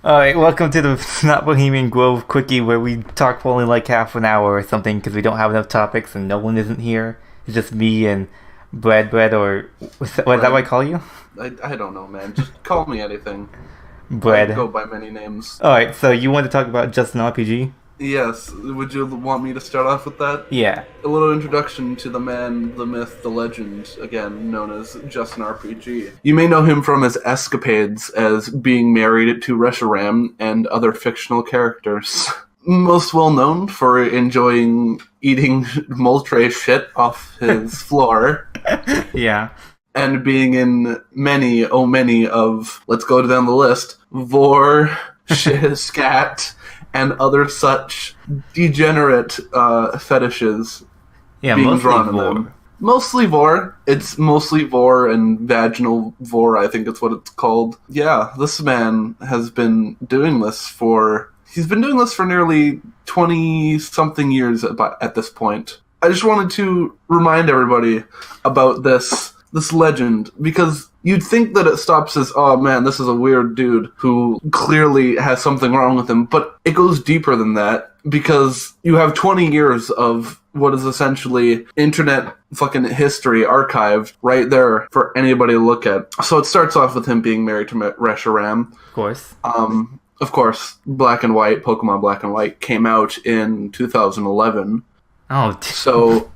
Alright, welcome to the Not Bohemian Grove Quickie where we talk for only like half an hour or something because we don't have enough topics and no one isn't here. It's just me and Bread, or was that what I call you? I don't know, man. Just call me anything. Bread. I go by many names. Alright, so you want to talk about JustinRPG? Yes. Would you want me to start off with that? Yeah. A little introduction to the man, the myth, the legend, again known as JustinRPG. You may know him from his escapades as being married to Reshiram and other fictional characters. Most well known for enjoying eating Moltres shit off his floor. Yeah. And being in many of, let's go down the list, Vor, Scat, and other such degenerate fetishes being drawn in them. Mostly Vor. It's mostly Vor and vaginal Vor, I think it's what it's called. Yeah, this man has been doing this for... He's been doing this for nearly 20-something years at this point. I just wanted to remind everybody about this legend, because you'd think that it stops as, oh man, this is a weird dude who clearly has something wrong with him, but it goes deeper than that, because you have 20 years of what is essentially internet fucking history archived right there for anybody to look at. So it starts off with him being married to Reshiram. Of course. Of course, Black and White, Pokemon Black and White came out in 2011. Oh, so...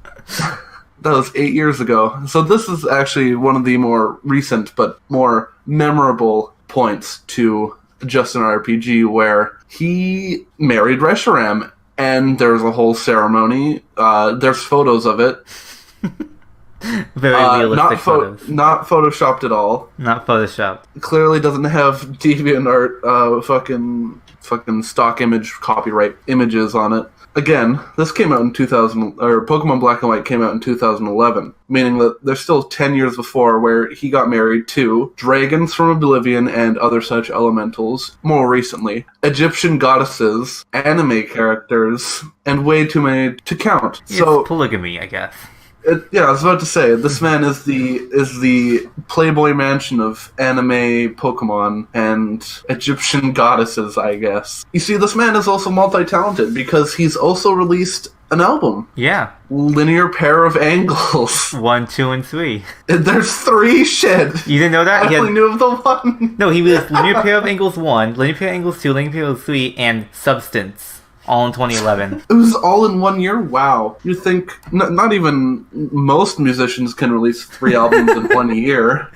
That was 8 years ago. So this is actually one of the more recent but more memorable points to JustinRPG, where he married Reshiram, and there's a whole ceremony. There's photos of it. Very realistic photos. Not photoshopped at all. Not photoshopped. Clearly doesn't have DeviantArt fucking stock image copyright images on it. Again, this came out in 2000, or Pokemon Black and White came out in 2011, meaning that there's still 10 years before where he got married to dragons from Oblivion and other such elementals. More recently, Egyptian goddesses, anime characters, and way too many to count. It's polygamy, I guess. I was about to say, this man is the Playboy Mansion of anime Pokemon and Egyptian goddesses, I guess. You see, this man is also multi-talented because he's also released an album. Yeah. Linear Pair of Angles. 1, 2, and 3. There's 3 shit. You didn't know that? I only knew of the one. No, he released Linear Pair of Angles 1, Linear Pair of Angles 2, Linear Pair of 3, and Substance. All in 2011. It was all in 1 year? Wow. You think not even most musicians can release 3 albums in 1 year.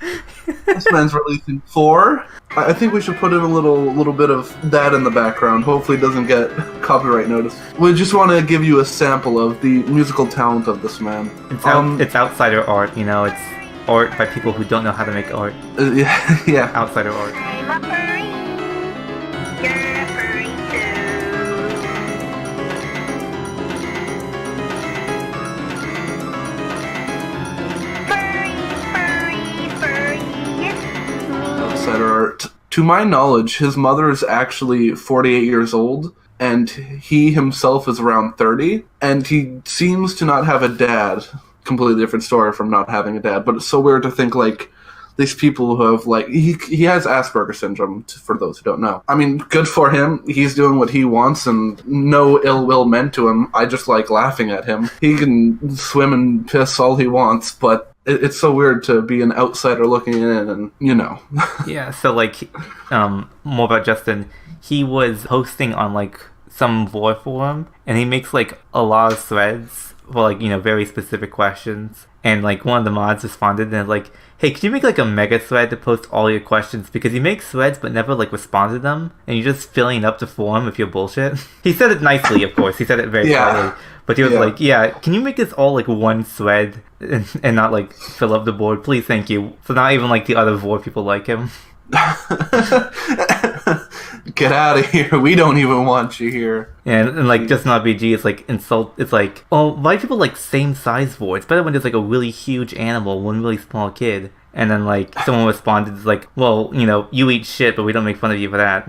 This man's releasing 4. I think we should put in a little bit of that in the background. Hopefully it doesn't get copyright notice. We just want to give you a sample of the musical talent of this man. It's outsider art, you know, it's art by people who don't know how to make art. Yeah. Outsider art. Art. To my knowledge, his mother is actually 48 years old, and he himself is around 30, and he seems to not have a dad. Completely different story from not having a dad, but it's so weird to think, like, these people who have, like, he has Asperger's syndrome, for those who don't know. I mean, good for him. He's doing what he wants, and no ill will meant to him. I just like laughing at him. He can swim and piss all he wants, but it's so weird to be an outsider looking in and, you know. Yeah, so, like, more about Justin. He was hosting on, like, some Vor forum, and he makes, like, a lot of threads for, like, you know, very specific questions. And, like, one of the mods responded and, like, hey, could you make, like, a mega thread to post all your questions? Because he makes threads but never, like, respond to them, and you're just filling up the forum with your bullshit. He said it nicely, of course. He said it very politely. But he was like, yeah, can you make this all, like, one thread and not, like, fill up the board? Please, thank you. So not even, like, the other Vor people like him. Get out of here. We don't even want you here. And like, JustinRPG is, like, insult. It's like, oh, why do people like same size Vor? It's better when there's, like, a really huge animal, one really small kid. And then, like, someone responded, like, well, you know, you eat shit, but we don't make fun of you for that.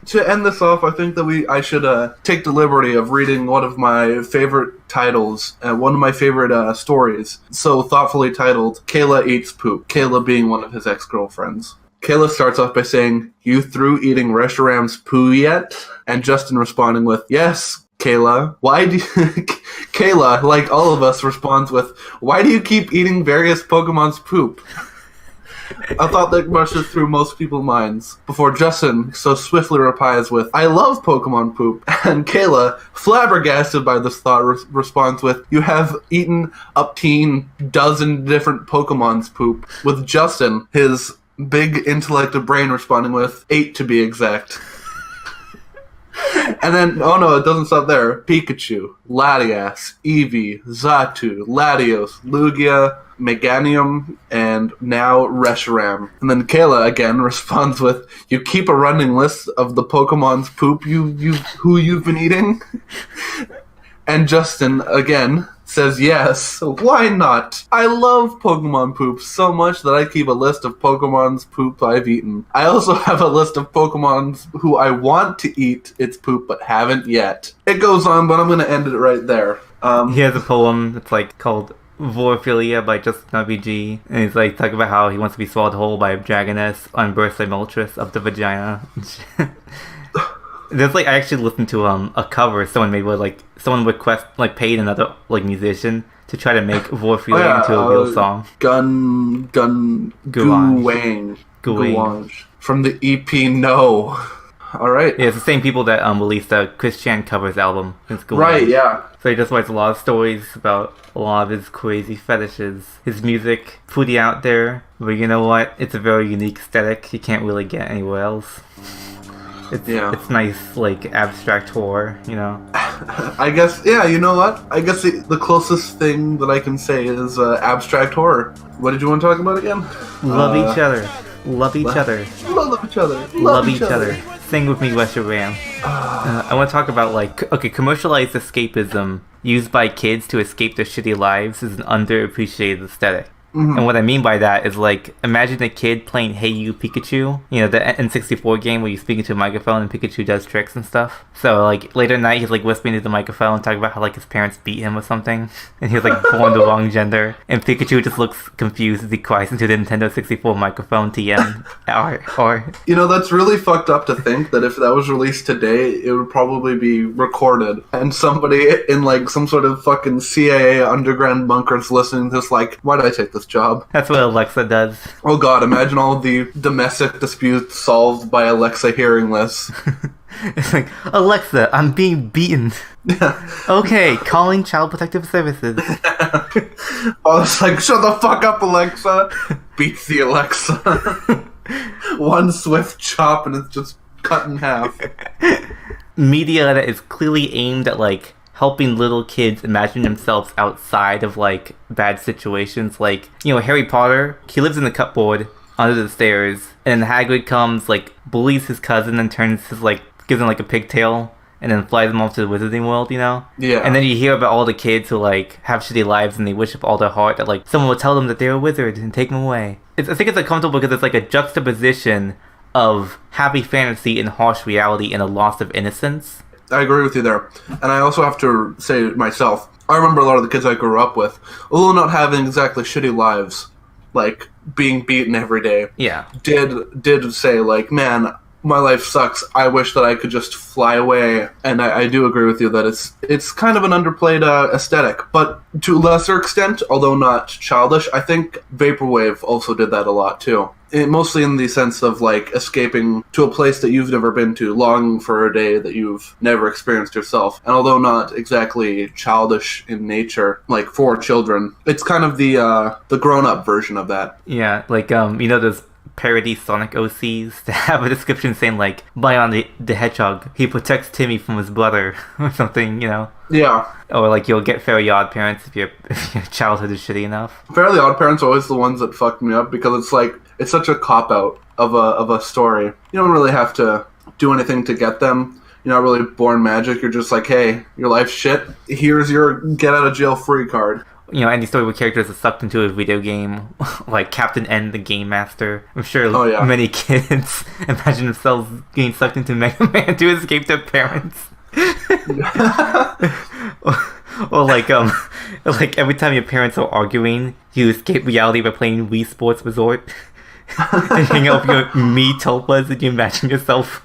To end this off, I think that I should take the liberty of reading one of my favorite titles, one of my favorite stories, so thoughtfully titled, Kayla Eats Poop, Kayla being one of his ex-girlfriends. Kayla starts off by saying, "You through eating Reshiram's poo yet?" And Justin responding with, "Yes, Kayla. Why do you..." Kayla, like all of us, responds with, "Why do you keep eating various Pokemon's poop?" A thought that rushes through most people's minds, before Justin so swiftly replies with, "I love Pokemon poop." And Kayla, flabbergasted by this thought, responds with, "You have eaten up to dozen different Pokemon's poop," with Justin, his big intellective brain, responding with, 8 to be exact. And then, oh no, it doesn't stop there. Pikachu, Latias, Eevee, Xatu, Latios, Lugia, Meganium, and now Reshiram. And then Kayla again responds with, "You keep a running list of the Pokemon's poop who you've been eating?" And Justin again says, "Yes, why not? I love Pokemon poop so much that I keep a list of Pokemon's poop I've eaten. I also have a list of Pokemon's who I want to eat its poop but haven't yet." It goes on, but I'm going to end it right there. He has a poem that's like called Vorphilia by JustinRPG, and he's like talking about how he wants to be swallowed whole by a dragoness on birth by Moltres up the vagina. There's like, I actually listened to a cover someone made where like someone paid another like musician to try to make Vorphilia into a real song. Guange from the EP No. All right. Yeah, it's the same people that released the Chris Chan covers album. It's Guange. Right, yeah. So he just writes a lot of stories about a lot of his crazy fetishes. His music, pretty out there, but you know what? It's a very unique aesthetic you can't really get anywhere else. It's nice, like, abstract horror, you know? I guess, yeah, you know what? I guess the closest thing that I can say is abstract horror. What did you want to talk about again? Love each other. Love each other. Love each other. Love each other. Sing with me, Reshiram. I want to talk about, like, okay, commercialized escapism used by kids to escape their shitty lives is an underappreciated aesthetic. Mm-hmm. And what I mean by that is, like, imagine a kid playing Hey You Pikachu, you know, the N64 game where you speak into a microphone and Pikachu does tricks and stuff. So, like, later at night, he's, like, whispering into the microphone, talking about how, like, his parents beat him or something, and he was, like, born the wrong gender, and Pikachu just looks confused as he cries into the Nintendo 64 microphone TM, or... You know, that's really fucked up to think that if that was released today, it would probably be recorded, and somebody in, like, some sort of fucking CIA underground bunkers listening to this, like, why did I take this job? That's what Alexa does. Oh god, imagine all the domestic disputes solved by Alexa hearing this. It's like, "Alexa, I'm being beaten." Okay, calling Child Protective Services. Oh, it's like, "Shut the fuck up, Alexa." Beats the Alexa. One swift chop and it's just cut in half. Media that is clearly aimed at, like, helping little kids imagine themselves outside of, like, bad situations. Like, you know, Harry Potter, he lives in the cupboard under the stairs, and Hagrid comes, like, bullies his cousin and turns his, like, gives him, like, a pigtail, and then flies him off to the Wizarding World, you know? Yeah. And then you hear about all the kids who, like, have shitty lives and they wish with all their heart that, like, someone will tell them that they're a wizard and take them away. I think it's uncomfortable because it's, like, a juxtaposition of happy fantasy and harsh reality and a loss of innocence. I agree with you there. And I also have to say myself, I remember a lot of the kids I grew up with, although not having exactly shitty lives, like being beaten every day, did say, like, "Man, my life sucks. I wish that I could just fly away." And I do agree with you that it's kind of an underplayed aesthetic. But to a lesser extent, although not childish, I think Vaporwave also did that a lot too. Mostly in the sense of, like, escaping to a place that you've never been to, longing for a day that you've never experienced yourself. And although not exactly childish in nature, like, for children, it's kind of the grown-up version of that. Yeah, like, you know those parody Sonic OCs that have a description saying, like, Bion the Hedgehog, he protects Timmy from his brother, or something, you know? Yeah. Or, like, you'll get Fairly Odd Parents if your childhood is shitty enough. Fairly Odd Parents are always the ones that fucked me up, because it's, like, it's such a cop-out of a story. You don't really have to do anything to get them. You're not really born magic. You're just like, hey, your life's shit. Here's your get-out-of-jail-free card. any story where characters are sucked into a video game, like Captain N, the Game Master. I'm sure many kids imagine themselves getting sucked into Mega Man to escape their parents. Or like every time your parents are arguing, you escape reality by playing Wii Sports Resort. And hang out with your Mii Tulpas and you imagine yourself.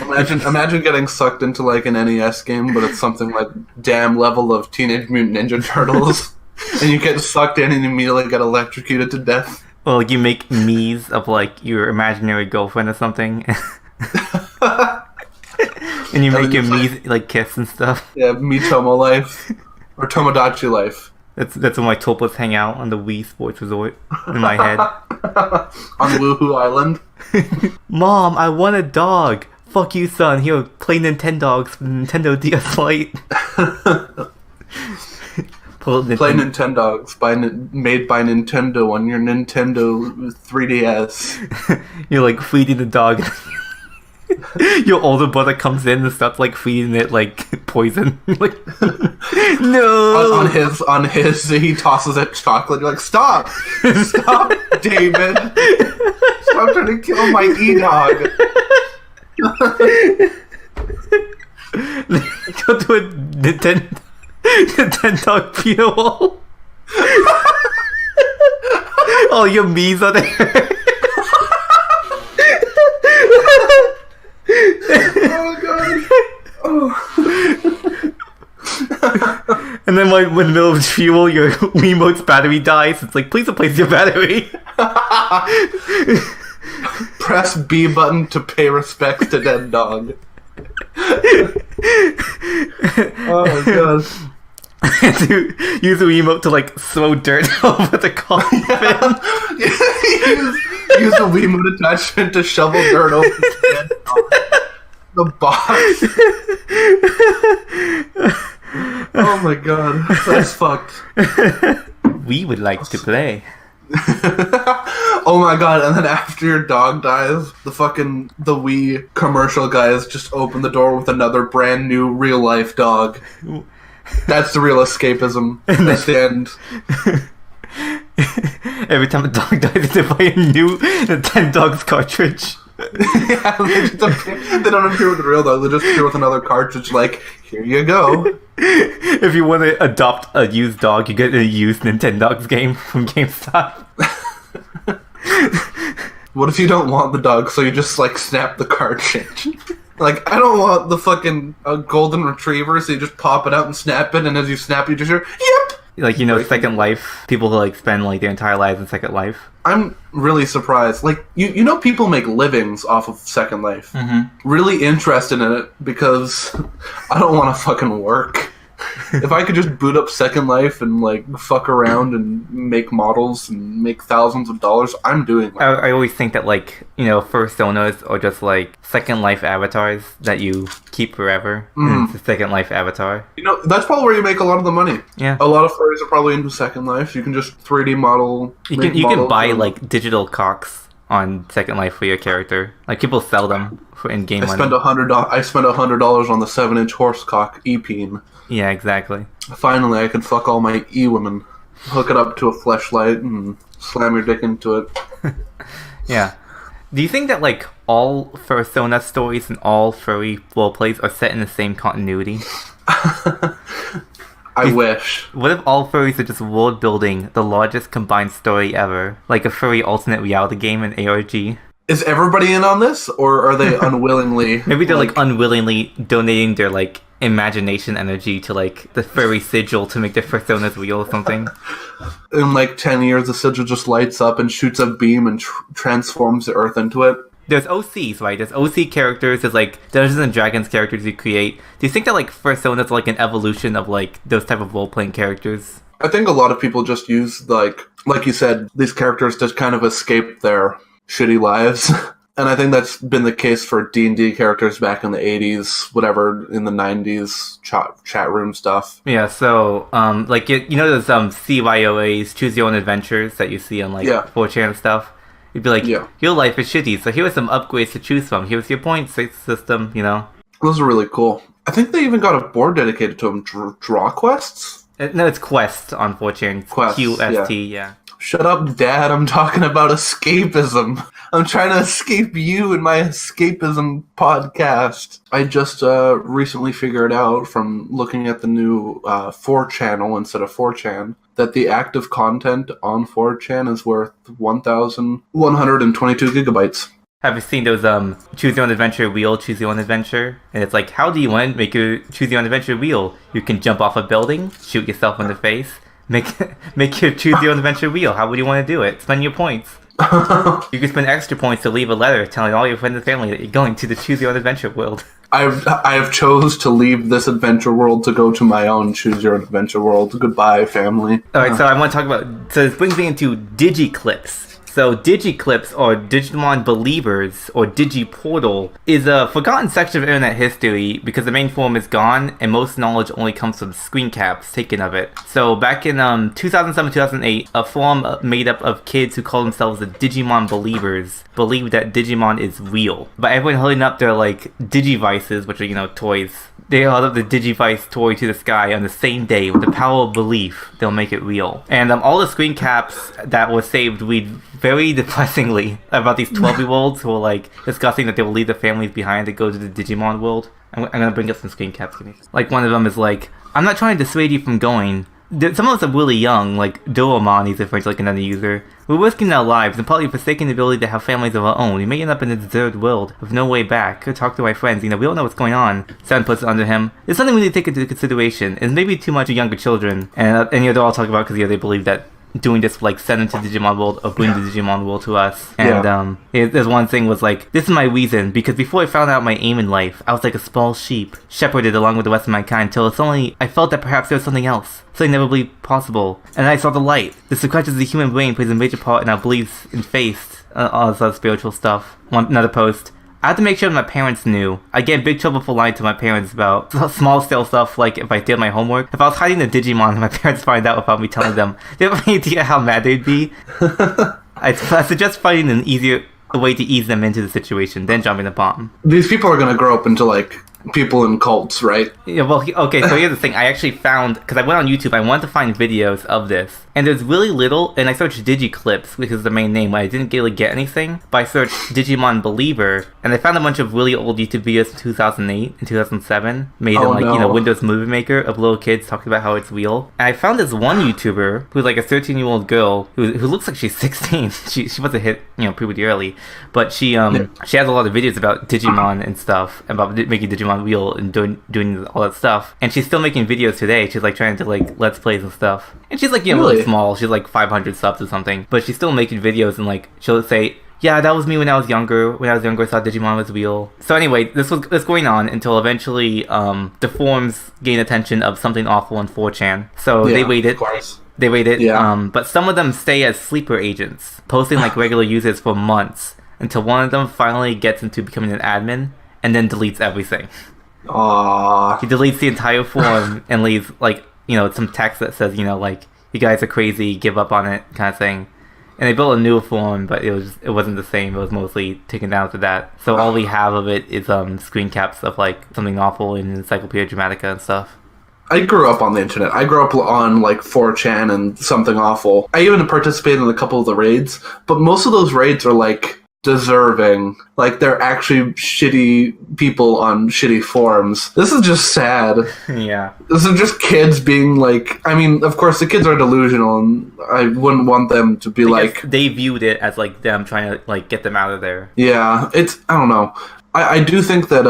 Imagine getting sucked into like an NES game, but it's something like damn level of Teenage Mutant Ninja Turtles, and you get sucked in and immediately get electrocuted to death. Well, like you make Mii's of like your imaginary girlfriend or something, and you make your Mii's like kiss and stuff. Yeah, Miitomo life or Tomodachi life. That's when my tulpas hang out on the Wii Sports Resort in my head. On Woohoo Island. Mom, I want a dog. Fuck you, son. Here, play Nintendogs for Nintendo DS Lite. Play Nintendogs made by Nintendo on your Nintendo 3DS. You're like feeding the dog. Your older brother comes in and starts like feeding it like poison. Like, no. On his, he tosses it chocolate. You're like, stop, David, stop trying to kill my e-dog. Go to a Nintendo funeral. All your Mii's are there. Oh god. Oh. And then like in the middle of fuel, your Wiimote's battery dies. It's like, please replace your battery. Press B button to pay respects to dead dog. Oh my god. To use the Wiimote to like throw dirt over the coffin. use the Wiimote attachment to shovel dirt over the dead dog. The box. Oh my god, that's fucked. We would like to play. Oh my god, and then after your dog dies, the Wii commercial guys just open the door with another brand new real life dog. That's the real escapism. That's the end. Every time a dog dies, they buy a new Nintendogs cartridge. Yeah, they don't appear with the real dog, they just appear with another cartridge like, here you go. If you want to adopt a used dog, you get a used Nintendogs game from GameStop. What if you don't want the dog, so you just like snap the cartridge? Like, I don't want the fucking golden retriever, so you just pop it out and snap it, and as you snap, you just hear, yep! Like, Second Life, people who like spend like their entire lives in Second Life. I'm really surprised. Like, you know people make livings off of Second Life. Mm-hmm. Really interested in it, because I don't want to fucking work. If I could just boot up Second Life and like fuck around and make models and make thousands of dollars, I'm doing that. I always think that like, personas are just like Second Life avatars that you keep forever. Mm. It's a Second Life avatar. That's probably where you make a lot of the money. Yeah. A lot of furries are probably into Second Life. You can just 3D model. You can buy like digital cocks on Second Life for your character. Like people sell them for in-game money. I spent $100 on the 7-inch horse cock E-peen. Yeah, exactly. Finally, I can fuck all my E-women. Hook it up to a fleshlight and slam your dick into it. Yeah. Do you think that like all Fursona stories and all furry roleplays are set in the same continuity? I wish. What if all furries are just world building the largest combined story ever? Like a furry alternate reality game in ARG? Is everybody in on this, or are they unwillingly? Maybe they're like unwillingly donating their like imagination energy to like the furry sigil to make their personas real or something. In like 10 years, the sigil just lights up and shoots a beam and transforms the Earth into it. There's OCs, right? There's OC characters, there's like Dungeons and Dragons characters you create. Do you think that like Persona's like an evolution of like those type of role-playing characters? I think a lot of people just use like you said, these characters to kind of escape their shitty lives. And I think that's been the case for D&D characters back in the 80s, whatever, in the 90s, chat room stuff. Yeah, so, like, those CYOAs, Choose Your Own Adventures, that you see on, like, 4chan and stuff? You'd be like, your life is shitty, so here are some upgrades to choose from. Here's your point system, Those are really cool. I think they even got a board dedicated to them. Draw quests? No, it's Quest on 4chan. Quest, QST, yeah. Shut up, Dad. I'm talking about escapism. I'm trying to escape you in my escapism podcast. I just recently figured out from looking at the new 4channel instead of 4chan that the active content on 4chan is worth 1,122 gigabytes. Have you seen those choose your own adventure wheel, choose your own adventure? And it's like, how do you want to make your choose your own adventure wheel? You can jump off a building, shoot yourself in the face, make your choose your own adventure wheel. How would you want to do it? Spend your points. You can spend extra points to leave a letter telling all your friends and family that you're going to the choose your own adventure world. I've chose to leave this adventure world to go to my own choose your own adventure world. Goodbye, family. Alright, so I want to talk about... So this brings me into DigiClips. So DigiClips, or Digimon Believers, or Digiportal, is a forgotten section of internet history because the main forum is gone and most knowledge only comes from screen caps taken of it. So back in 2007-2008, a forum made up of kids who call themselves the Digimon Believers believed that Digimon is real. By everyone holding up their like Digivices, which are, toys, they held up the Digivice toy to the sky on the same day with the power of belief they'll make it real. And all the screen caps that were saved read very depressingly about these 12-year-olds who were like discussing that they will leave their families behind to go to the Digimon world. I'm gonna bring up some screen caps. Like one of them is like, I'm not trying to dissuade you from going. Some of us are really young, like Doramon, he's referring to like another user. We're risking our lives and probably forsaking the ability to have families of our own. We may end up in a deserted world with no way back. Could talk to my friends, we don't know what's going on. Seven puts it under him. It's something we need to take into consideration. It's maybe too much of younger children. And they're all talking about because they believe that doing this like send them to Digimon World or bring the Digimon World to us. And there's one thing was like, this is my reason, because before I found out my aim in life, I was like a small sheep, shepherded along with the rest of mankind till it's only I felt that perhaps there was something else, something never believed possible, and I saw the light. The subconscious of the human brain plays a major part in our beliefs and faith, all this other spiritual stuff. Another post. I had to make sure that my parents knew. I'd get in big trouble for lying to my parents about small scale stuff like if I did my homework. If I was hiding the Digimon and my parents find out without me telling them, they have any idea how mad they'd be. I suggest finding an easier way to ease them into the situation, then jumping the bomb. These people are going to grow up into like people in cults, right? Yeah, well, okay, so here's the thing. I actually found, because I went on YouTube, I wanted to find videos of this, and there's really little, and I searched DigiClips, which is the main name, but I didn't really get anything, but I searched Digimon Believer, and I found a bunch of really old YouTube videos from 2008 and 2007, made in like, Windows Movie Maker, of little kids talking about how it's real. And I found this one YouTuber, who's like a 13-year-old girl, who looks like she's 16, she wasn't hit, puberty early, but she has a lot of videos about Digimon and stuff, about making Digimon real and doing all that stuff, and she's still making videos today. She's like trying to like let's plays and stuff, and she's like really small, she's like 500 subs or something, but she's still making videos, and like she'll say, yeah, that was me when I was younger. I thought Digimon was real. So anyway, this was going on until eventually the forums gained attention of something awful on 4chan. So they waited. Of course. They waited. Yeah. But some of them stay as sleeper agents, posting like regular users for months until one of them finally gets into becoming an admin and then deletes everything. Aww. He deletes the entire forum and leaves like some text that says like, you guys are crazy, give up on it, kind of thing. And they built a new forum, but it wasn't the same. It was mostly taken down to that. So all we have of it is screen caps of like something awful in Encyclopedia Dramatica and stuff. I grew up on the internet. I grew up on like 4chan and something awful. I even participated in a couple of the raids, but most of those raids are like deserving. Like they're actually shitty people on shitty forums. This is just sad. Yeah. This is just kids being like, I mean, of course the kids are delusional and I wouldn't want them to be like... They viewed it as like them trying to like get them out of there. Yeah, I don't know. I do think that,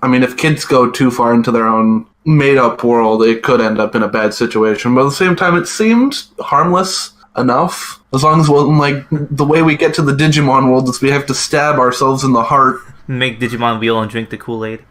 if kids go too far into their own made-up world, it could end up in a bad situation. But at the same time, it seemed harmless enough. As long as, the way we get to the Digimon world is we have to stab ourselves in the heart. Make Digimon real and drink the Kool-Aid.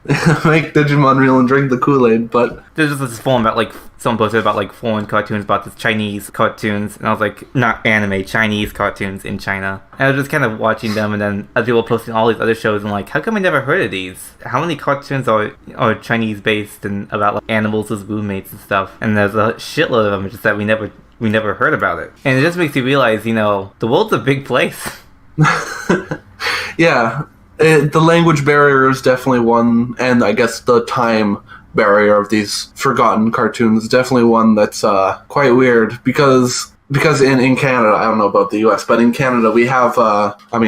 Make Digimon real and drink the Kool-Aid, but... There's just this forum about, someone posted about, foreign cartoons, about this Chinese cartoons, and I was like, not anime, Chinese cartoons in China. And I was just kind of watching them, and then other people posting all these other shows, and how come I never heard of these? How many cartoons are Chinese-based and about, animals as roommates and stuff? And there's a shitload of them, just that we never heard about it. And it just makes you realize, the world's a big place. Yeah. The language barrier is definitely one, and I guess the time barrier of these forgotten cartoons. Definitely one that's quite weird because in Canada, I don't know about the US, but in Canada we have,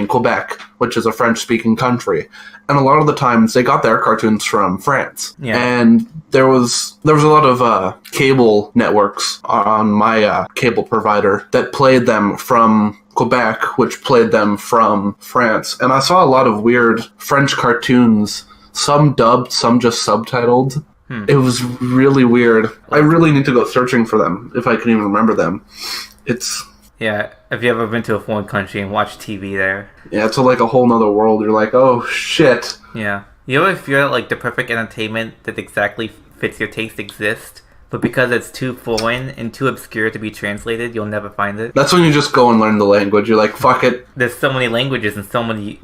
Quebec, which is a French-speaking country. And a lot of the times they got their cartoons from France. Yeah. And there was a lot of cable networks on my cable provider that played them from Quebec, which played them from France. And I saw a lot of weird French cartoons, some dubbed, some just subtitled. It was really weird. I really need to go searching for them, if I can even remember them. Yeah, have you ever been to a foreign country and watched TV there? Yeah, it's like a whole nother world. You're like, oh, shit. Yeah. You ever feel like the perfect entertainment that exactly fits your taste exists, but because it's too foreign and too obscure to be translated, you'll never find it? That's when you just go and learn the language. You're like, fuck it. There's so many languages and so many,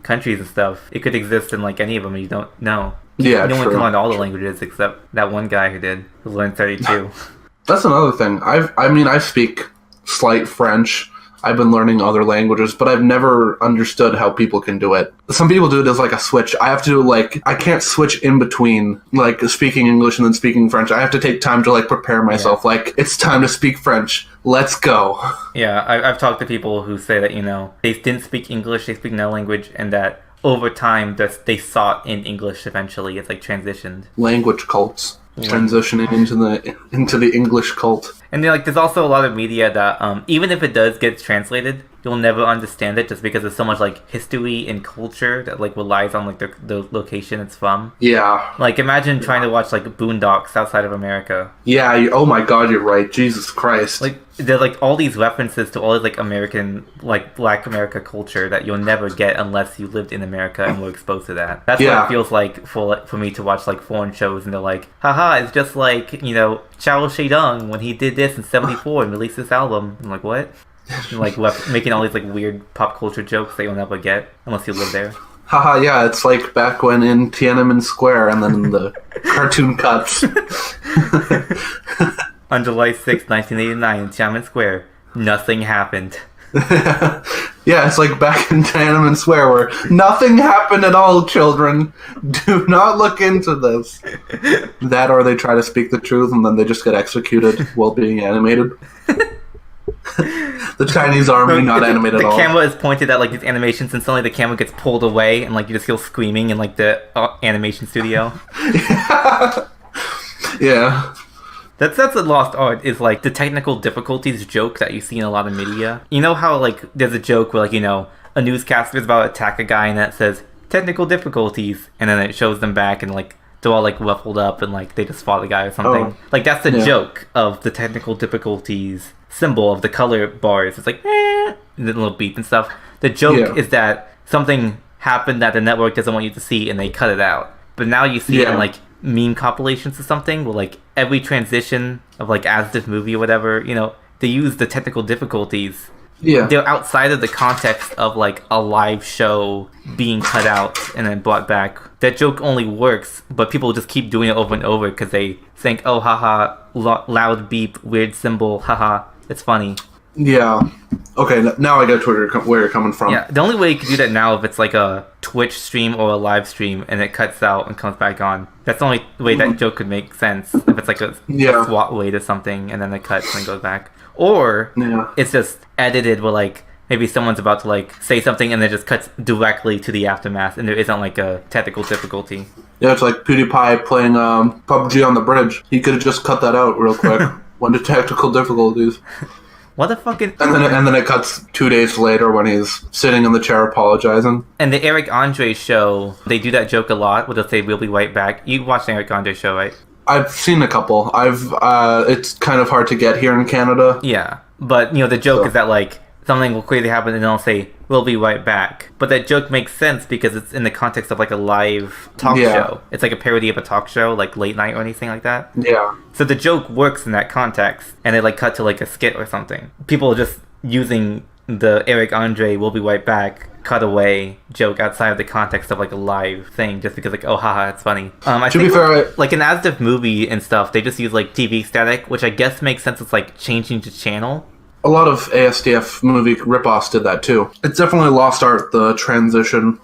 countries and stuff. It could exist in like any of them and you don't know. Yeah, no one can learn all the languages except that one guy who learned 32. That's another thing. I speak slight French. I've been learning other languages, but I've never understood how people can do it. Some people do it as like a switch. I have to I can't switch in between like speaking English and then speaking French. I have to take time to like prepare myself. Yeah. Like, it's time to speak French. Let's go. Yeah, I've talked to people who say that, they didn't speak English, they speak another language, and that over time they sought in English eventually. It's like transitioned. Language cults. Transitioning into the English cult. And there's also a lot of media that even if it does get translated, you'll never understand it just because there's so much like history and culture that like relies on like the location it's from. Yeah. Like imagine trying to watch like Boondocks outside of America. Yeah. Oh my God, you're right. Jesus Christ. Like there's like all these references to all this like American, like Black America culture that you'll never get unless you lived in America and were exposed to that. That's what it feels like for me to watch like foreign shows and they're like, haha, it's just like, Chao Shedong when he did this in 74 and released this album. I'm like, what? And, like making all these like weird pop culture jokes that you'll never get unless you live there. Haha, yeah, it's like back when in Tiananmen Square and then the cartoon cuts. On July 6, 1989 in Tiananmen Square, nothing happened. Yeah, it's like back in Tiananmen Square where nothing happened at all, children. Do not look into this. That or they try to speak the truth and then they just get executed while being animated. The Chinese army not animated at all. The camera is pointed at like these animations and suddenly the camera gets pulled away and like you just feel screaming in like the animation studio. Yeah. That's a lost art, is like the technical difficulties joke that you see in a lot of media. You know how like there's a joke where like, a newscaster is about to attack a guy and that says technical difficulties and then it shows them back and like they're all like ruffled up and like they just fought the guy or something. Oh. Like that's the joke of the technical difficulties symbol of the color bars. It's like and the little beep and stuff. The joke is that something happened that the network doesn't want you to see and they cut it out. But now you see it in like meme compilations or something where like every transition of like as this movie or whatever, they use the technical difficulties. Yeah. They're outside of the context of like a live show being cut out and then brought back. That joke only works, but people just keep doing it over and over because they think, oh, haha, loud beep, weird symbol, haha, it's funny. Yeah. Okay, now I get to where you're coming from. Yeah, the only way you can do that now if it's like a Twitch stream or a live stream and it cuts out and comes back on. That's the only way that joke could make sense. If it's like a SWAT weight or something and then it cuts and goes back. Or it's just edited where like maybe someone's about to like say something and it just cuts directly to the aftermath and there isn't like a technical difficulty. Yeah, it's like PewDiePie playing PUBG on the bridge. He could have just cut that out real quick. Went to technical difficulties. What the fucking... And then it cuts 2 days later when he's sitting in the chair apologizing. And the Eric Andre show, they do that joke a lot where they'll say, we'll be right back. You watched the Eric Andre show, right? I've seen a couple. It's kind of hard to get here in Canada. Yeah. But, the joke is that, like, something will crazy happen and they'll say, we'll be right back. But that joke makes sense because it's in the context of, like, a live talk show. It's like a parody of a talk show, like late night or anything like that. Yeah. So the joke works in that context, and they, like, cut to, like, a skit or something. People are just using the Eric Andre, we'll be right back, cutaway joke outside of the context of, like, a live thing, just because, like, oh, haha, it's funny. I to think, be fair, like, in As-If movie and stuff, they just use, like, TV static, which I guess makes sense. It's, like, changing the channel. A lot of ASDF movie ripoffs did that too. It's definitely lost art, the transition.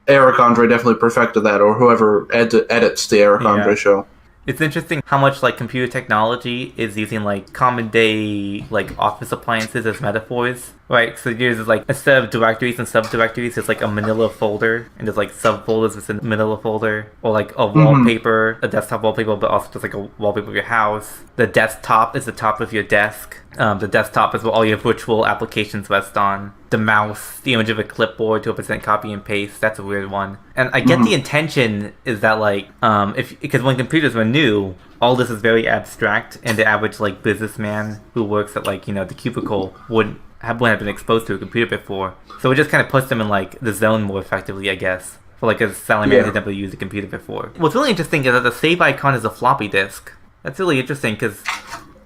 Eric Andre definitely perfected that, or whoever edits the Eric Andre show. It's interesting how much like computer technology is using like common day like office appliances as metaphors, right? So there's like instead of directories and subdirectories, it's like a manila folder, and there's like subfolders within the manila folder, or like a wallpaper, a desktop wallpaper, but also just like a wallpaper of your house. The desktop is the top of your desk. The desktop is what all your virtual applications rest on. The mouse, the image of a clipboard to represent copy and paste. That's a weird one. And I get the intention is that like because when computers were new, all this is very abstract, and the average like businessman who works at like the cubicle wouldn't have been exposed to a computer before. So it just kind of puts them in like the zone more effectively, I guess. For like a salaryman who's never used a computer before. What's really interesting is that the save icon is a floppy disk. That's really interesting because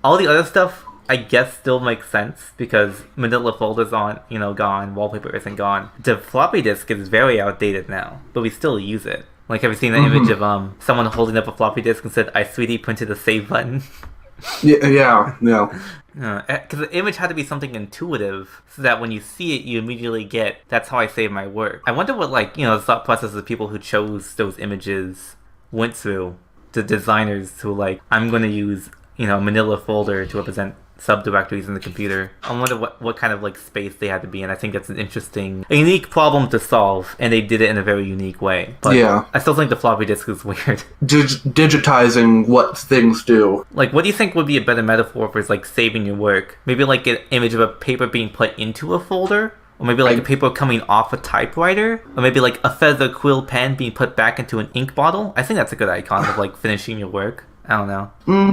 all the other stuff I guess still makes sense because manila folders aren't, gone, wallpaper isn't gone. The floppy disk is very outdated now, but we still use it. Like, have you seen the image of someone holding up a floppy disk and said, "I 3D printed a save button"? Yeah. Because the image had to be something intuitive, so that when you see it, you immediately get, that's how I save my work. I wonder what, like, the thought process of people who chose those images went through. The designers who, like, I'm going to use, a manila folder to represent subdirectories in the computer. I wonder what kind of like space they had to be in. I think that's a unique problem to solve, and they did it in a very unique way. But I still think the floppy disk is weird. Digitizing what things do. Like, what do you think would be a better metaphor for like saving your work? Maybe like an image of a paper being put into a folder? Or maybe like a paper coming off a typewriter? Or maybe like a feather quill pen being put back into an ink bottle? I think that's a good icon of like finishing your work. I don't know.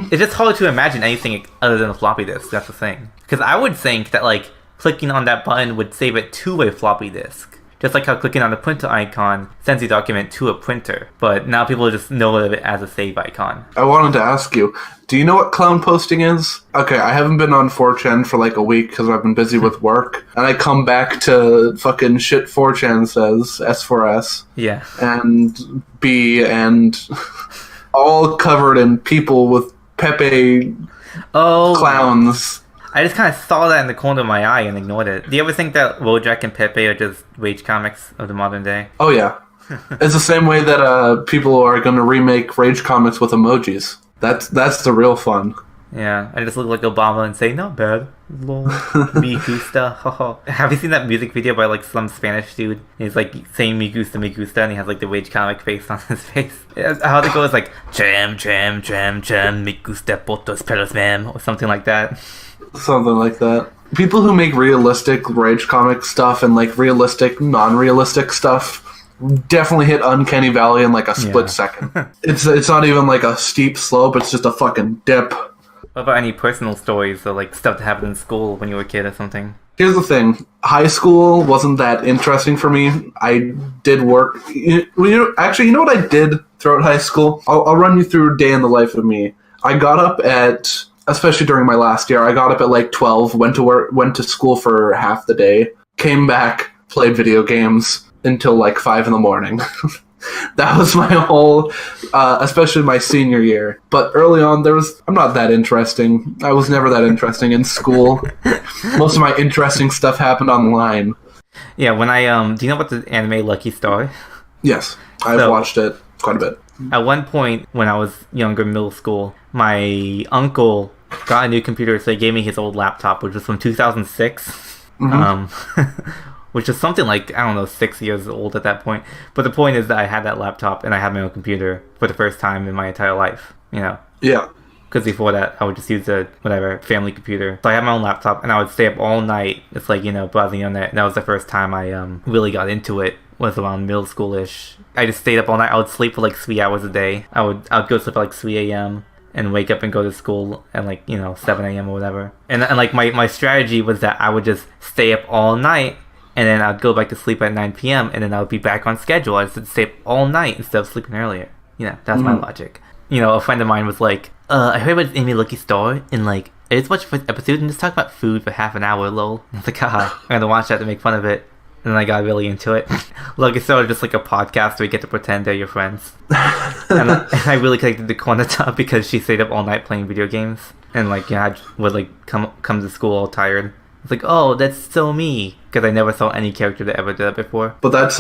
It's just hard to imagine anything other than a floppy disk. That's the thing. Because I would think that like clicking on that button would save it to a floppy disk. Just like how clicking on the printer icon sends your document to a printer. But now people just know of it as a save icon. I wanted to ask you, do you know what clown posting is? Okay, I haven't been on 4chan for like a week because I've been busy with work. And I come back to fucking shit 4chan says, S4S. Yeah. And B and... all covered in people with Pepe clowns. I just kind of saw that in the corner of my eye and ignored it. Do you ever think that Wojak and Pepe are just rage comics of the modern day? Oh, yeah. It's the same way that people are going to remake rage comics with emojis. That's the real fun. Yeah, I just look like Obama and say, not bad. Lol. Me gusta. Have you seen that music video by like some Spanish dude? He's like saying me gusta, and he has like the rage comic face on his face. How it goes like, cham, me gusta potos pelos, ma'am, or something like that. Something like that. People who make realistic rage comic stuff and like realistic, non-realistic stuff definitely hit Uncanny Valley in like a split second. It's not even like a steep slope, it's just a fucking dip. What about any personal stories or like stuff that happened in school when you were a kid or something? Here's the thing. High school wasn't that interesting for me. I did work... Actually, you know what I did throughout high school? I'll run you through a day in the life of me. I got up at... Especially during my last year, I got up at like 12, went to school for half the day, came back, played video games until like 5 in the morning. That was my whole, especially my senior year. But early on, I'm not that interesting. I was never that interesting in school. Most of my interesting stuff happened online. Yeah, when do you know about the anime Lucky Star? Yes, I've watched it quite a bit. At one point, when I was younger, middle school, my uncle got a new computer, so he gave me his old laptop, which was from 2006. Which is something like, 6 years old at that point. But the point is that I had that laptop and I had my own computer for the first time in my entire life, Yeah. Because before that, I would just use a, family computer. So I had my own laptop and I would stay up all night. It's like, browsing on that. And that was the first time I really got into it. Was around middle school-ish. I just stayed up all night. I would sleep for like 3 hours a day. I would go to sleep at like 3 a.m. and wake up and go to school at like, 7 a.m. or whatever. And like my strategy was that I would just stay up all night. And then I'd go back to sleep at 9 p.m. and then I would be back on schedule. I just stay up all night instead of sleeping earlier. That's my logic. A friend of mine was like, I heard about this Amy Lucky Star, and like, I just watched the first episode and just talk about food for half an hour, lol. And I was like, haha, I'm gonna watch that to make fun of it. And then I got really into it. Lucky Star is just like a podcast where you get to pretend they're your friends. and I really connected to Konata because she stayed up all night playing video games. And like, I would like come to school all tired. It's like, oh, that's so me. Because I never saw any character that ever did that before. But that's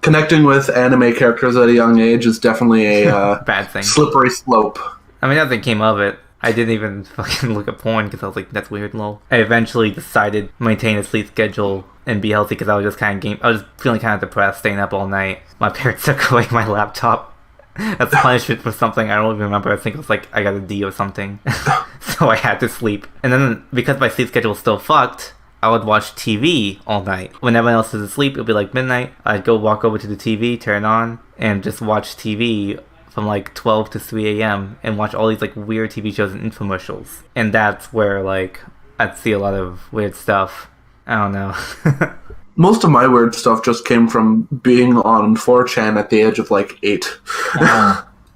Connecting with anime characters at a young age is definitely a Bad thing. slippery slope. I mean, nothing came of it. I didn't even fucking look at porn because I was like, that's weird, lol. I eventually decided to maintain a sleep schedule and be healthy because I was just I was feeling kind of depressed, staying up all night. My parents took away my laptop. That's punishment for something I don't even remember. I think it was like I got a D or something. So I had to sleep. And then because my sleep schedule was still fucked, I would watch TV all night. When everyone else was asleep, it would be like midnight. I'd go walk over to the TV, turn on, and just watch TV from like 12 to 3 a.m. and watch all these like weird TV shows and infomercials. And that's where like I'd see a lot of weird stuff. I don't know. Most of my weird stuff just came from being on 4chan at the age of like 8.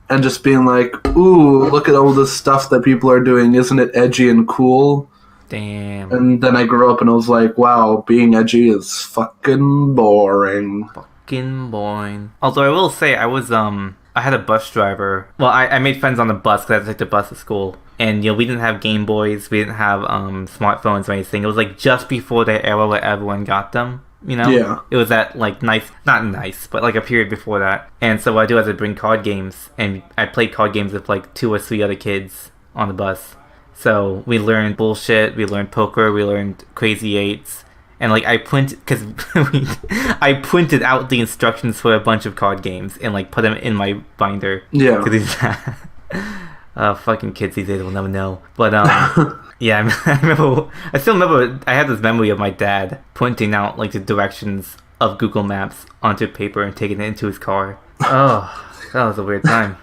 And just being like, ooh, look at all this stuff that people are doing. Isn't it edgy and cool? Damn. And then I grew up and I was like, wow, being edgy is fucking boring. Fucking boring. Although I will say, I had a bus driver. Well, I made friends on the bus because I had to take the bus to school. And, we didn't have Game Boys. We didn't have smartphones or anything. It was, like, just before the era where everyone got them, Yeah. It was that, like, not nice, but, like, a period before that. And so what I do is I bring card games. And I played card games with, like, 2 or 3 other kids on the bus. So we learned bullshit. We learned poker. We learned Crazy Eights. And, like, I printed out the instructions for a bunch of card games and, like, put them in my binder. Yeah. Fucking kids these days will never know. But, yeah, I still remember, I had this memory of my dad printing out, like, the directions of Google Maps onto paper and taking it into his car. Oh, that was a weird time.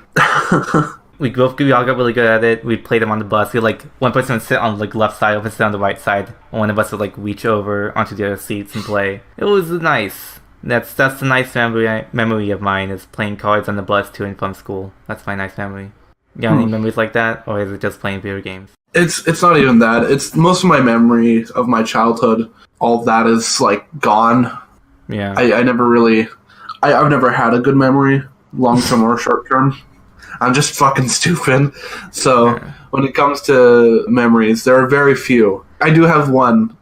We all got really good at it. We played them on the bus. One person would sit on the left side, one would sit on the right side. And one of us would like reach over onto the other seats and play. It was nice. That's the nice memory of mine is playing cards on the bus to and from school. That's my nice memory. You got any memories like that, or is it just playing video games? It's not even that. It's most of my memory of my childhood. All of that is like gone. Yeah. I've never had a good memory, long term or short term. I'm just fucking stupid. So when it comes to memories, there are very few. I do have one.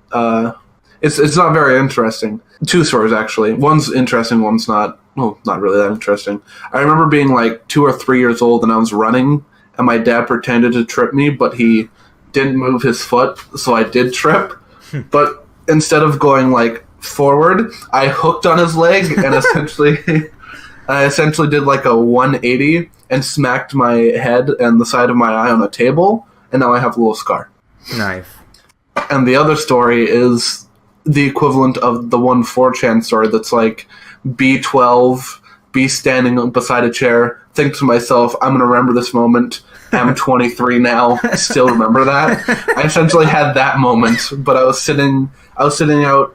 It's not very interesting. 2 stories actually. One's interesting, one's not. Well, not really that interesting. I remember being like 2 or 3 years old and I was running and my dad pretended to trip me, but he didn't move his foot, so I did trip. But instead of going like forward, I hooked on his leg and I essentially did like a 180 and smacked my head and the side of my eye on a table, and now I have a little scar. Nice. And the other story is the equivalent of the one 4chan story that's like B12, B standing beside a chair, think to myself, I'm going to remember this moment. I'm 23 now, still remember that. I essentially had that moment, but I was sitting out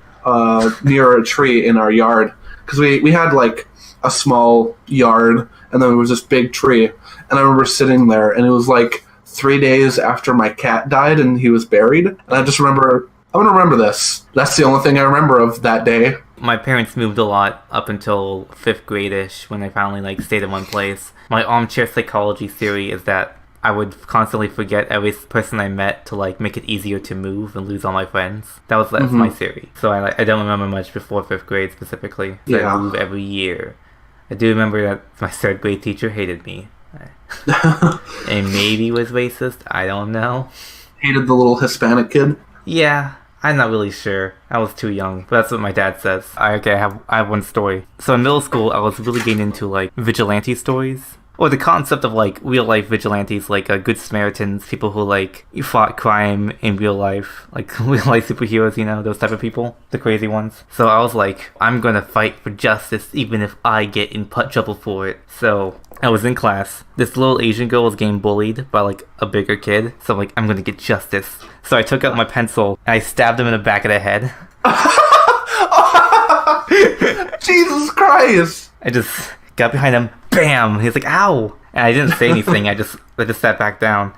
near a tree in our yard, because we had like a small yard, and then there was this big tree, and I remember sitting there, and it was like 3 days after my cat died and he was buried, and I just remember, I'm gonna remember this. That's the only thing I remember of that day. My parents moved a lot up until 5th grade-ish when they finally like stayed in one place. My armchair psychology theory is that I would constantly forget every person I met to like make it easier to move and lose all my friends. That's my theory. So I don't remember much before 5th grade specifically. So I move every year. I do remember that my 3rd grade teacher hated me. And maybe was racist. I don't know. Hated the little Hispanic kid? Yeah, I'm not really sure. I was too young, but that's what my dad says. I have one story. So in middle school, I was really getting into like vigilante stories. Or the concept of like real life vigilantes, like good Samaritans, people who like fought crime in real life, like real life superheroes, those type of people, the crazy ones. So I was like, I'm gonna fight for justice even if I get in trouble for it. So I was in class. This little Asian girl was getting bullied by like a bigger kid. So I'm like, I'm gonna get justice. So I took out my pencil and I stabbed him in the back of the head. Jesus Christ! I just got behind him, bam! He's like, ow! And I didn't say anything, I just sat back down.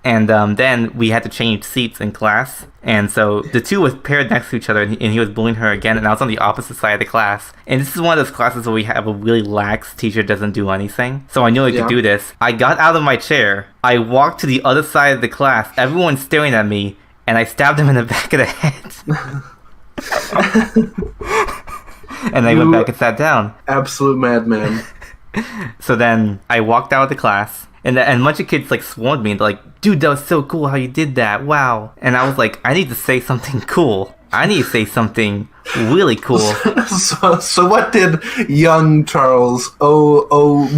And then we had to change seats in class. And so the two was paired next to each other, and he was bullying her again, and I was on the opposite side of the class. And this is one of those classes where we have a really lax teacher doesn't do anything. So I knew I could do this. I got out of my chair, I walked to the other side of the class, everyone's staring at me, and I stabbed him in the back of the head. And I went back and sat down. Absolute madman. So then I walked out of the class, and a bunch of kids like swarmed me, like, dude, that was so cool how you did that, wow. And I was like, I need to say something cool. I need to say something really cool. So what did young Charles,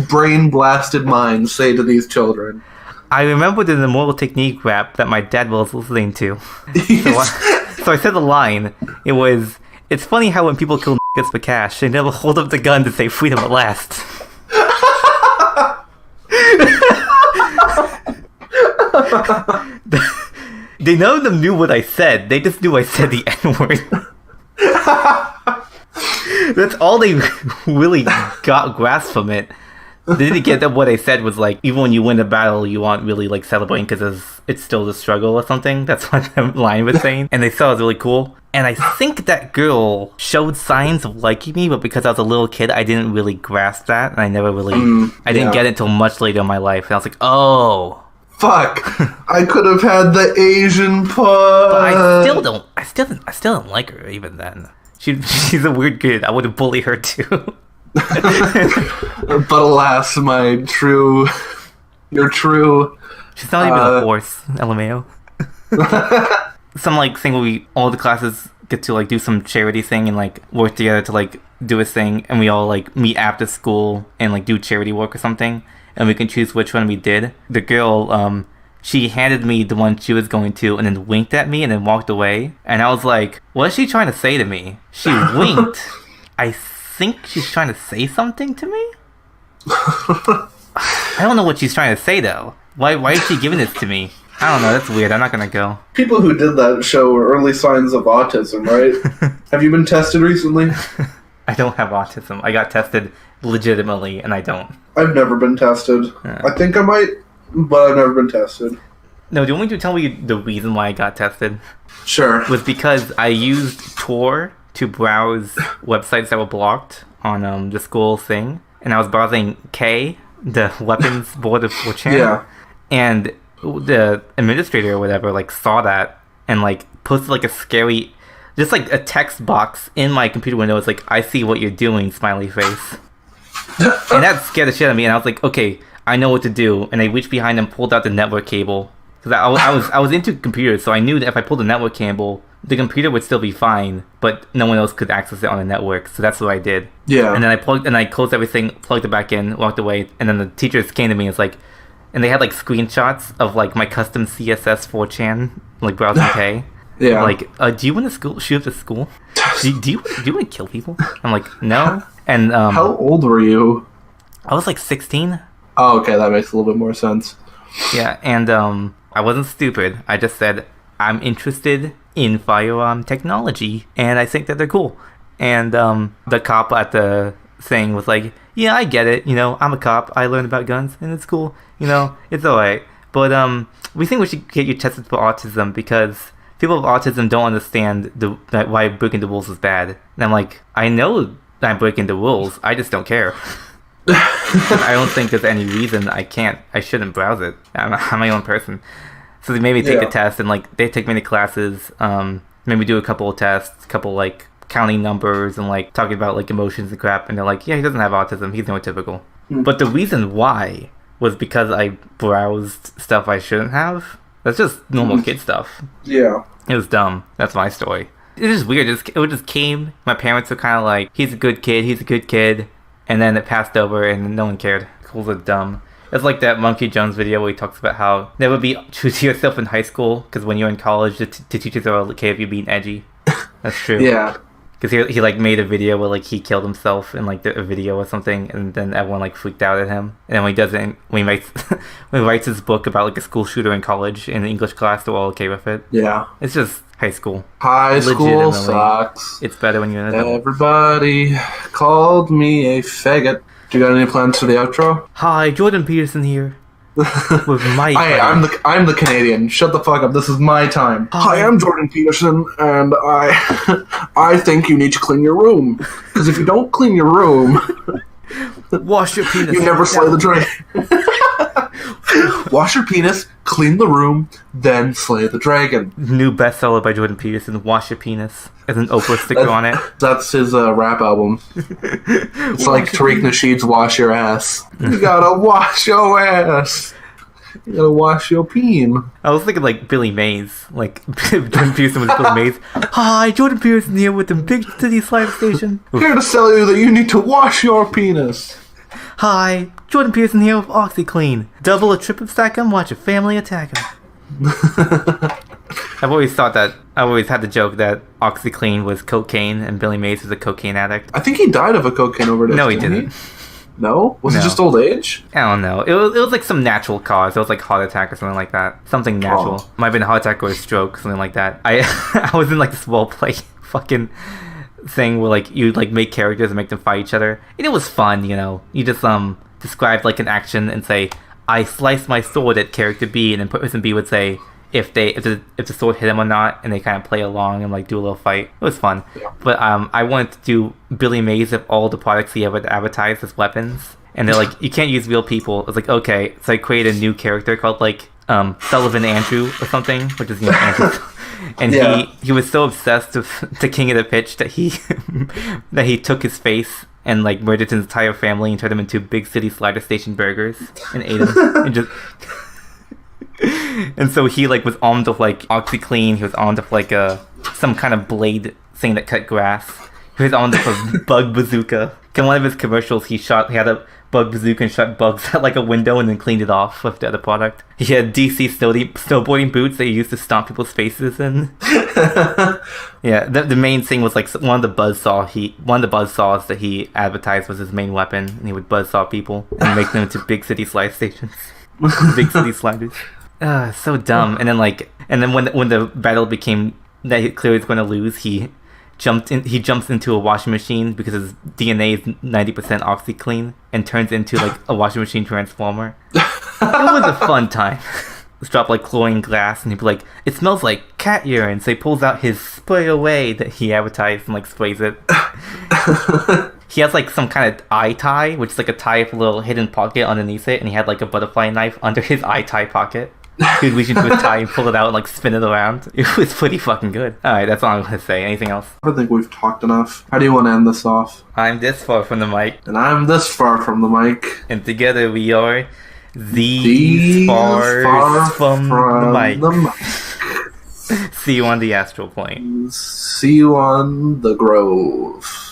brain-blasted mind, say to these children? I remembered an Immortal Technique rap that my dad was listening to. So I said the line. It was, it's funny how when people kill niggas for cash, they never hold up the gun to say freedom at last. They none of them knew what I said. They just knew I said the N-word. That's all they really got grasp from it. They didn't get that what I said was like, even when you win a battle, you aren't really like celebrating because it's still the struggle or something. That's what the line was saying. And they thought it was really cool. And I think that girl showed signs of liking me, but because I was a little kid, I didn't really grasp that. And I never really, I didn't get it until much later in my life. And I was like, oh. Fuck! I could have had the Asian part. But I still don't like her even then. She's a weird kid. I would have bullied her too. But alas, your true. She's not even a horse, LMAO. Some like thing where all the classes get to like do some charity thing and like work together to like do a thing, and we all like meet after school and like do charity work or something, and we can choose which one we did. The girl, she handed me the one she was going to and then winked at me and then walked away, and I was like, what is she trying to say to me? She winked. I think she's trying to say something to me? I don't know what she's trying to say though. Why is she giving this to me? I don't know, that's weird. I'm not gonna go. People who did that show early signs of autism, right? Have you been tested recently? I don't have autism. I got tested legitimately, and I don't. I've never been tested. Yeah. I think I might, but I've never been tested. No, do you want me to tell me the reason why I got tested? Sure. Was because I used Tor to browse websites that were blocked on the school thing, and I was browsing K, the weapons board of 4chan. Yeah. And the administrator or whatever like saw that and like posted like a scary, just like a text box in my computer window. It's like, I see what you're doing, smiley face. And that scared the shit out of me, and I was like, okay, I know what to do. And I reached behind and pulled out the network cable, because I was into computers, so I knew that if I pulled the network cable, the computer would still be fine, but no one else could access it on the network. So that's what I did. Yeah. And then I closed everything, plugged it back in, walked away, and then the teachers came to me and it's like, and they had like screenshots of like my custom CSS 4chan like browsing K. Yeah. Like, do you want to shoot up the school? Do you want to kill people? I'm like, no. And how old were you? I was like 16. Oh, okay, that makes a little bit more sense. Yeah, and I wasn't stupid. I just said, I'm interested in firearm technology, and I think that they're cool. And the cop at the thing was like, yeah, I get it. You know, I'm a cop. I learned about guns, and it's cool. You know, it's alright. But we think we should get you tested for autism because people with autism don't understand why breaking the rules is bad. And I'm like, I know I'm breaking the rules. I just don't care. I don't think there's any reason I shouldn't browse it. I'm my own person. So they made me take the test, and like they take many classes, made me do a couple of tests, couple like counting numbers and like talking about like emotions and crap, and they're like, yeah, he doesn't have autism, he's neurotypical. But the reason why was because I browsed stuff I shouldn't have. That's just normal kid stuff. Yeah. It was dumb. That's my story. It was weird. It just came. My parents were kind of like, he's a good kid, and then it passed over and no one cared. Schools are dumb. It's like that Monkey Jones video where he talks about how never be true to yourself in high school, because when you're in college, the teachers are okay if you're being edgy. That's true. Yeah. Because he like made a video where like he killed himself in like a video or something, and then everyone like freaked out at him. And then when he does it, when he writes his book about like a school shooter in college in the English class, they're all okay with it. Yeah. It's just high school. High school sucks. It's better when you're an adult. Everybody called me a faggot. Do you got any plans for the outro? Hi, Jordan Peterson here. With Mike. I'm the Canadian. Shut the fuck up. This is my time. Hi, I'm Jordan Peterson, and I think you need to clean your room. Because if you don't clean your room, wash your penis. You never slay the dragon. Wash your penis, clean the room, then slay the dragon. New bestseller by Jordan Peterson, Wash Your Penis. There's an Oprah sticker on it. That's his rap album. It's like Tariq Nasheed's Wash Your Ass. You gotta wash your ass. You gotta wash your peen. I was thinking like Billy Mays. Like Jordan Peterson was Billy Mays. Hi, Jordan Peterson here with the Big City Slide Station. Here to tell you that you need to wash your penis. Hi, Jordan Peterson here with OxyClean. Double or triple stack 'em, watch your family attack 'em. I've always thought that, I always had the joke that OxyClean was cocaine and Billy Mays was a cocaine addict. I think he died of a cocaine overdose. No, he didn't. No? Was it just old age? I don't know. It was like some natural cause. It was like heart attack or something like that. Something natural. Might have been a heart attack or a stroke, something like that. I was in like this roleplay fucking thing where like you like make characters and make them fight each other. And it was fun, you know. You just describe like an action and say, I sliced my sword at character B, and then person B would say if the sword hit him or not, and they kind of play along and like do a little fight. It was fun. Yeah. But I wanted to do Billy Mays of all the products he ever advertised as weapons, and they're like, you can't use real people. I was like, okay, so I created a new character called like Sullivan Andrew or something, which is Andrew. And he was so obsessed with the King of the Pitch that he took his face and like murdered his entire family and turned them into Big City Slider Station burgers and ate them and just. And so he like was armed with like OxyClean. He was armed with like some kind of blade thing that cut grass. He was armed with a bug bazooka. In one of his commercials, he had a bug bazooka and shot bugs at like a window and then cleaned it off with the other product. He had DC snowboarding boots that he used to stomp people's faces in. Yeah, the main thing was like one of the buzzsaws that he advertised was his main weapon, and he would buzzsaw people and make them into Big City Slide Stations. Big City Sliders. So dumb. And then when the battle became that he clearly was going to lose, he jumps into a washing machine because his DNA is 90% OxyClean and turns into like a washing machine transformer. It was a fun time. Let's drop like chlorine glass and he'd be like, it smells like cat urine, so he pulls out his spray away that he advertised and like sprays it. He has like some kind of eye tie, which is like a tie with a little hidden pocket underneath it, and he had like a butterfly knife under his eye tie pocket. He would reach into his tie and pull it out and like spin it around. It was pretty fucking good. Alright, that's all I'm gonna say. Anything else? I think we've talked enough. How do you want to end this off? I'm this far from the mic. And I'm this far from the mic. And together we are these far from the mic. See you on the astral plane. See you on the Grove.